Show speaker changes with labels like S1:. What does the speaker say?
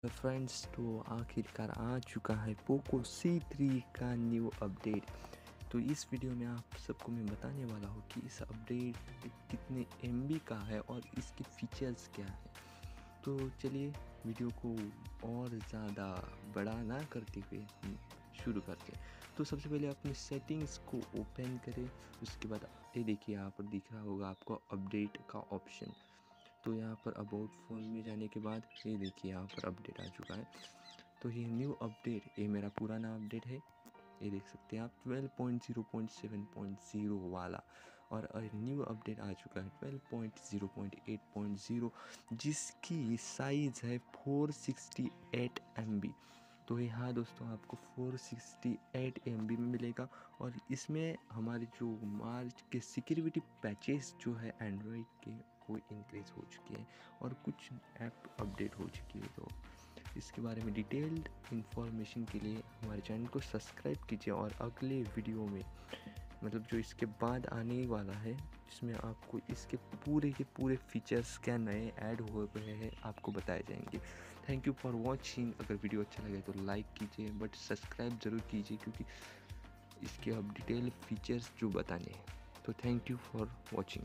S1: Friends, तो आखिरकार आ चुका है पोको C3 का न्यू अपडेट। तो इस वीडियो में आप सबको मैं बताने वाला हूँ कि इस अपडेट कितने MB का है और इसके फीचर्स क्या है। तो चलिए वीडियो को और ज़्यादा बड़ा ना करते हुए हम शुरू करते हैं। तो सबसे पहले अपने सेटिंग्स को ओपन करें। उसके बाद ये देखिए यहाँ पर दिख रहा होगा आपको अपडेट का ऑप्शन। तो यहाँ पर अबाउट फ़ोन में जाने के बाद ये देखिए यहाँ पर अपडेट आ चुका है। तो ये न्यू अपडेट, ये मेरा पुराना अपडेट है, ये देख सकते हैं आप 12.0.7.0 वाला। और न्यू अपडेट आ चुका है 12.0.8.0 जिसकी साइज़ है 468 MB। तो यहाँ दोस्तों आपको 468 MB में मिलेगा। और इसमें हमारे जो मार्च के सिक्योरिटी पैचेस जो है एंड्रॉयड के वो इंक्रीज़ हो चुके हैं और कुछ ऐप अपडेट हो चुकी है। तो इसके बारे में डिटेल्ड इन्फॉर्मेशन के लिए हमारे चैनल को सब्सक्राइब कीजिए। और अगले वीडियो में मतलब जो इसके बाद आने वाला है जिसमें आपको इसके पूरे के पूरे फीचर्स क्या नए ऐड हो रहे हैं आपको बताए जाएंगे। Thank you for watching. अगर वीडियो अच्छा लगे तो लाइक कीजिए बट सब्सक्राइब ज़रूर कीजिए क्योंकि इसके अब डिटेल फीचर्स जो बताने हैं। तो थैंक यू फॉर वॉचिंग।